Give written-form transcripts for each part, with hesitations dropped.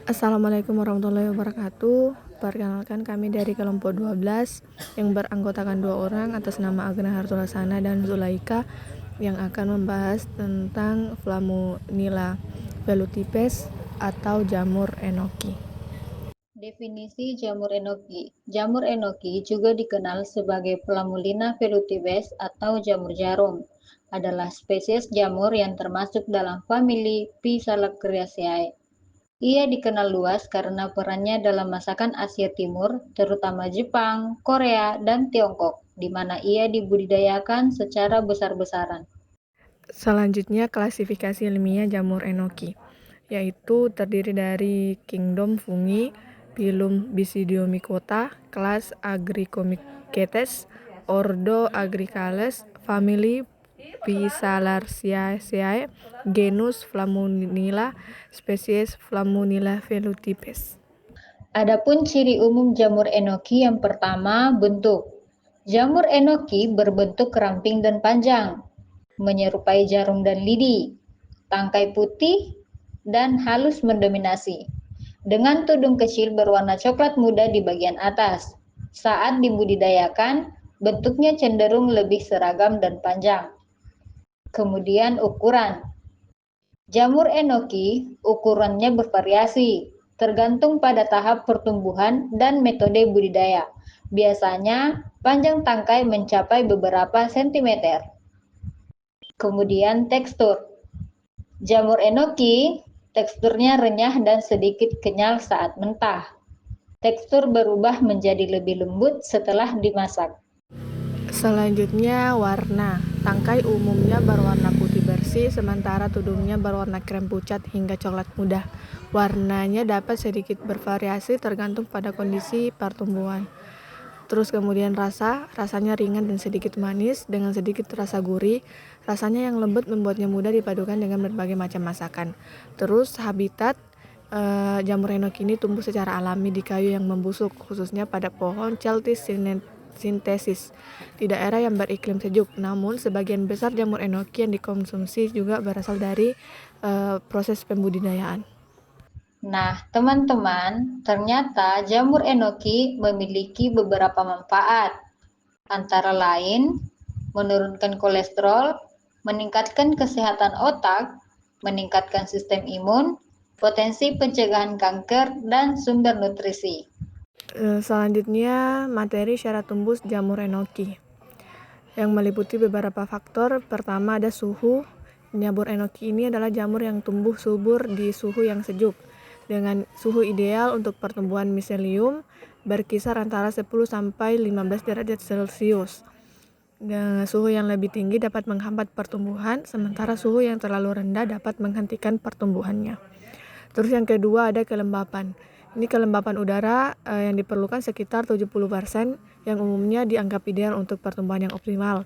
Assalamualaikum warahmatullahi wabarakatuh. Perkenalkan kami dari kelompok 12 yang beranggotakan 2 orang atas nama Agna Hartulasana dan Zulaika yang akan membahas tentang Flamunilla velutipes atau jamur enoki. Definisi jamur enoki. Jamur enoki juga dikenal sebagai Flammulina velutipes atau jamur jarum. Adalah spesies jamur yang termasuk dalam famili Physalicraceae. Ia dikenal luas karena perannya dalam masakan Asia Timur, terutama Jepang, Korea, dan Tiongkok, di mana ia dibudidayakan secara besar-besaran. Selanjutnya klasifikasi ilmiah jamur enoki, yaitu terdiri dari kingdom fungi, phylum Basidiomycota, kelas Agricomycetes, ordo Agricales, famili Physalarciaceae, genus Flamunilla, spesies Flamunilla velutipes. Adapun ciri umum jamur enoki yang pertama, bentuk. Jamur enoki berbentuk ramping dan panjang, menyerupai jarum dan lidi, tangkai putih, dan halus mendominasi, dengan tudung kecil berwarna coklat muda di bagian atas. Saat dibudidayakan, bentuknya cenderung lebih seragam dan panjang. Kemudian ukuran. Jamur enoki ukurannya bervariasi, tergantung pada tahap pertumbuhan dan metode budidaya. Biasanya, panjang tangkai mencapai beberapa sentimeter. Kemudian tekstur. Jamur enoki teksturnya renyah dan sedikit kenyal saat mentah. Tekstur berubah menjadi lebih lembut setelah dimasak. Selanjutnya warna. Tangkai umumnya berwarna putih bersih, sementara tudungnya berwarna krem pucat hingga coklat muda. Warnanya dapat sedikit bervariasi tergantung pada kondisi pertumbuhan. Terus kemudian rasanya ringan dan sedikit manis dengan sedikit rasa gurih. Rasanya yang lembut membuatnya mudah dipadukan dengan berbagai macam masakan. Terus habitat jamur enoki ini tumbuh secara alami di kayu yang membusuk, khususnya pada pohon Celtis sinensis di daerah yang beriklim sejuk. Namun sebagian besar jamur enoki yang dikonsumsi juga berasal dari proses pembudidayaan. Nah, teman-teman, ternyata jamur enoki memiliki beberapa manfaat, antara lain menurunkan kolesterol, meningkatkan kesehatan otak, meningkatkan sistem imun, potensi pencegahan kanker, dan sumber nutrisi. Selanjutnya materi syarat tumbuh jamur enoki yang meliputi beberapa faktor. Pertama ada suhu. Jamur enoki ini adalah jamur yang tumbuh subur di suhu yang sejuk dengan suhu ideal untuk pertumbuhan miselium berkisar antara 10 sampai 15 derajat Celcius. Dan suhu yang lebih tinggi dapat menghambat pertumbuhan, sementara suhu yang terlalu rendah dapat menghentikan pertumbuhannya. Terus yang kedua ada kelembapan. Ini kelembapan udara yang diperlukan sekitar 70% yang umumnya dianggap ideal untuk pertumbuhan yang optimal.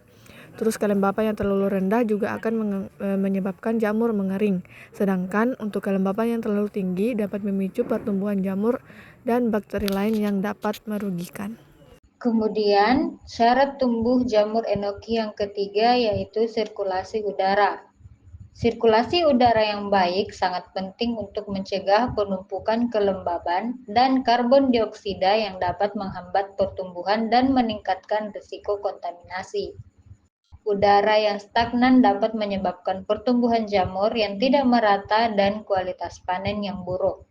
Terus kelembapan yang terlalu rendah juga akan menyebabkan jamur mengering. Sedangkan untuk kelembapan yang terlalu tinggi dapat memicu pertumbuhan jamur dan bakteri lain yang dapat merugikan. Kemudian, syarat tumbuh jamur enoki yang ketiga yaitu sirkulasi udara. Sirkulasi udara yang baik sangat penting untuk mencegah penumpukan kelembaban dan karbon dioksida yang dapat menghambat pertumbuhan dan meningkatkan risiko kontaminasi. Udara yang stagnan dapat menyebabkan pertumbuhan jamur yang tidak merata dan kualitas panen yang buruk.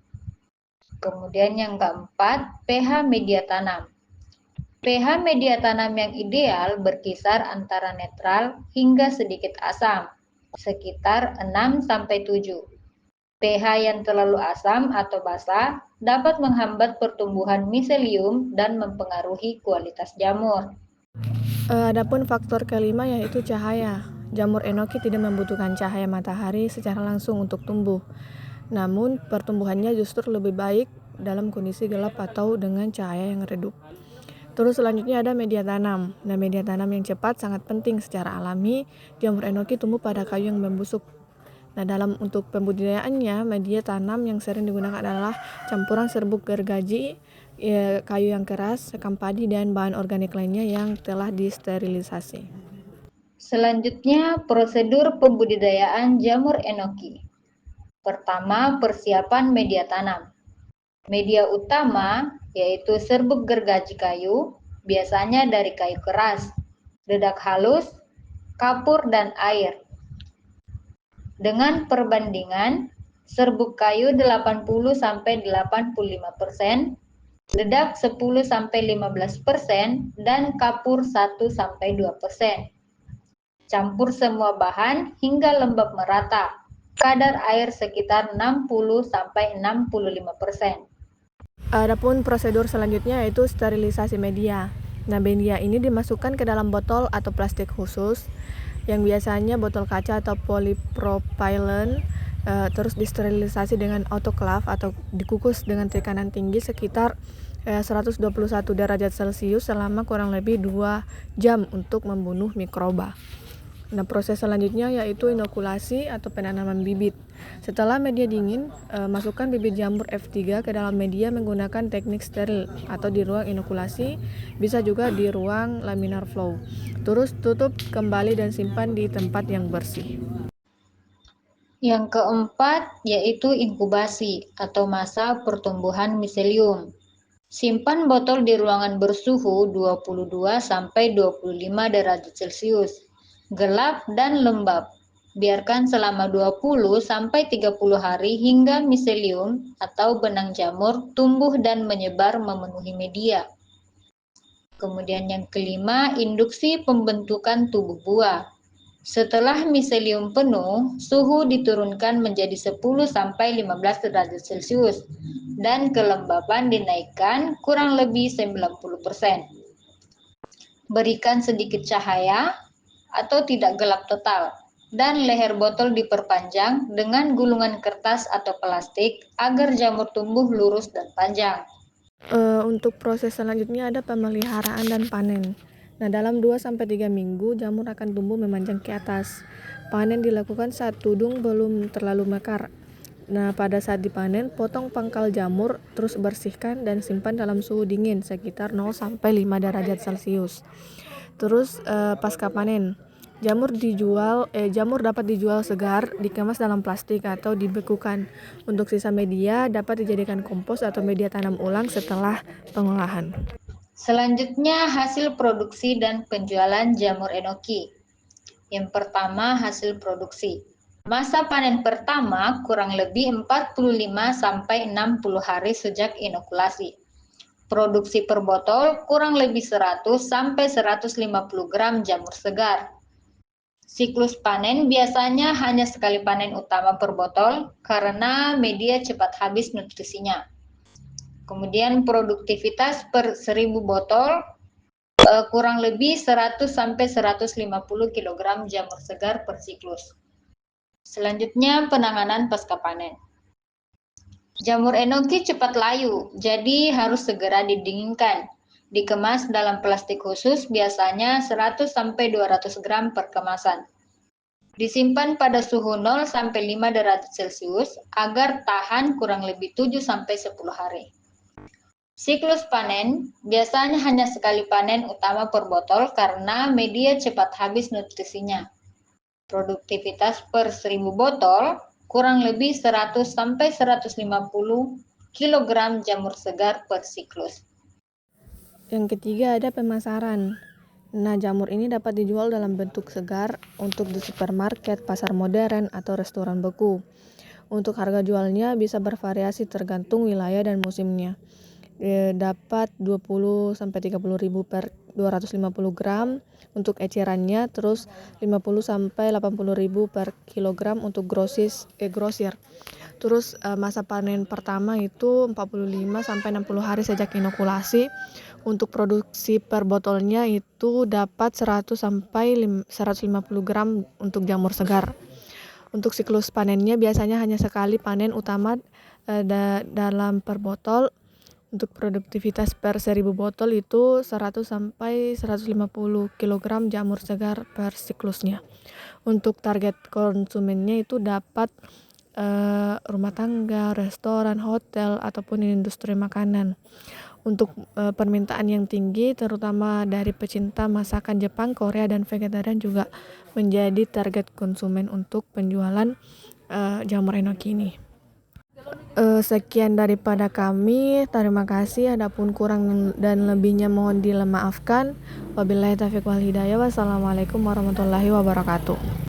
Kemudian yang keempat, pH media tanam. pH media tanam yang ideal berkisar antara netral hingga sedikit asam, sekitar 6-7. pH yang terlalu asam atau basa dapat menghambat pertumbuhan miselium dan mempengaruhi kualitas jamur. Adapun faktor kelima yaitu cahaya. Jamur enoki tidak membutuhkan cahaya matahari secara langsung untuk tumbuh. Namun pertumbuhannya justru lebih baik dalam kondisi gelap atau dengan cahaya yang redup. Terus selanjutnya ada media tanam. Nah, media tanam yang cepat sangat penting. Secara alami, jamur enoki tumbuh pada kayu yang membusuk. Nah, untuk pembudidayaannya, media tanam yang sering digunakan adalah campuran serbuk gergaji, kayu yang keras, sekam padi, dan bahan organik lainnya yang telah disterilisasi. Selanjutnya, prosedur pembudidayaan jamur enoki. Pertama, persiapan media tanam. Media utama yaitu serbuk gergaji kayu, biasanya dari kayu keras, dedak halus, kapur, dan air. Dengan perbandingan serbuk kayu 80–85%, dedak 10–15%, dan kapur 1–2%. Campur semua bahan hingga lembab merata. Kadar air sekitar 60–65%. Adapun prosedur selanjutnya yaitu sterilisasi media. Nah, media ini dimasukkan ke dalam botol atau plastik khusus yang biasanya botol kaca atau polipropylen, terus disterilisasi dengan autoclave atau dikukus dengan tekanan tinggi sekitar 121 derajat Celcius selama kurang lebih 2 jam untuk membunuh mikroba. Nah, proses selanjutnya yaitu inokulasi atau penanaman bibit. Setelah media dingin, masukkan bibit jamur F3 ke dalam media menggunakan teknik steril atau di ruang inokulasi, bisa juga di ruang laminar flow. Terus tutup kembali dan simpan di tempat yang bersih. Yang keempat yaitu inkubasi atau masa pertumbuhan miselium. Simpan botol di ruangan bersuhu 22–25 derajat Celcius, gelap dan lembab. Biarkan selama 20–30 hari hingga miselium atau benang jamur tumbuh dan menyebar memenuhi media. Kemudian yang kelima, induksi pembentukan tubuh buah. Setelah miselium penuh, suhu diturunkan menjadi 10–15 derajat Celcius dan kelembaban dinaikkan kurang lebih 90%. Berikan sedikit cahaya atau tidak gelap total, dan leher botol diperpanjang dengan gulungan kertas atau plastik agar jamur tumbuh lurus dan panjang. Untuk proses selanjutnya ada pemeliharaan dan panen. Nah, dalam 2–3 minggu jamur akan tumbuh memanjang ke atas. Panen dilakukan saat tudung belum terlalu mekar. Nah, pada saat dipanen, potong pangkal jamur, terus bersihkan dan simpan dalam suhu dingin sekitar 0–5 derajat Celcius. Terus pasca panen, jamur dapat dijual segar, dikemas dalam plastik atau dibekukan. Untuk sisa media dapat dijadikan kompos atau media tanam ulang setelah pengolahan. Selanjutnya, hasil produksi dan penjualan jamur enoki. Yang pertama, hasil produksi. Masa panen pertama kurang lebih 45–60 hari sejak inokulasi. Produksi per botol kurang lebih 100–150 gram jamur segar. Siklus panen biasanya hanya sekali panen utama per botol karena media cepat habis nutrisinya. Kemudian produktivitas per 1000 botol kurang lebih 100–150 kg jamur segar per siklus. Selanjutnya, penanganan pasca panen. Jamur enoki cepat layu, jadi harus segera didinginkan. Dikemas dalam plastik khusus, biasanya 100–200 gram per kemasan. Disimpan pada suhu 0–5 derajat Celcius agar tahan kurang lebih 7–10 hari. Siklus panen biasanya hanya sekali panen utama per botol karena media cepat habis nutrisinya. Produktivitas per 1000 botol kurang lebih 100–150 kg jamur segar per siklus. Yang ketiga ada pemasaran. Nah, jamur ini dapat dijual dalam bentuk segar untuk di supermarket, pasar modern, atau restoran beku. Untuk harga jualnya bisa bervariasi tergantung wilayah dan musimnya. Dapat 20–30 ribu per 250 gram untuk ecerannya, terus 50–80 ribu per kilogram untuk grosir. Terus masa panen pertama itu 45–60 hari sejak inokulasi. Untuk produksi per botolnya itu dapat 100–150 gram untuk jamur segar. Untuk siklus panennya biasanya hanya sekali panen utama dalam per botol. Untuk produktivitas per 1000 botol itu 100–150 kg jamur segar per siklusnya. Untuk target konsumennya itu dapat rumah tangga, restoran, hotel, ataupun industri makanan. Untuk permintaan yang tinggi terutama dari pecinta masakan Jepang, Korea, dan vegetarian juga menjadi target konsumen untuk penjualan jamur enoki ini. Sekian daripada kami, terima kasih. Adapun kurang dan lebihnya mohon dimaafkan. Wabillahi taufiq wal hidayah. Wassalamualaikum warahmatullahi wabarakatuh.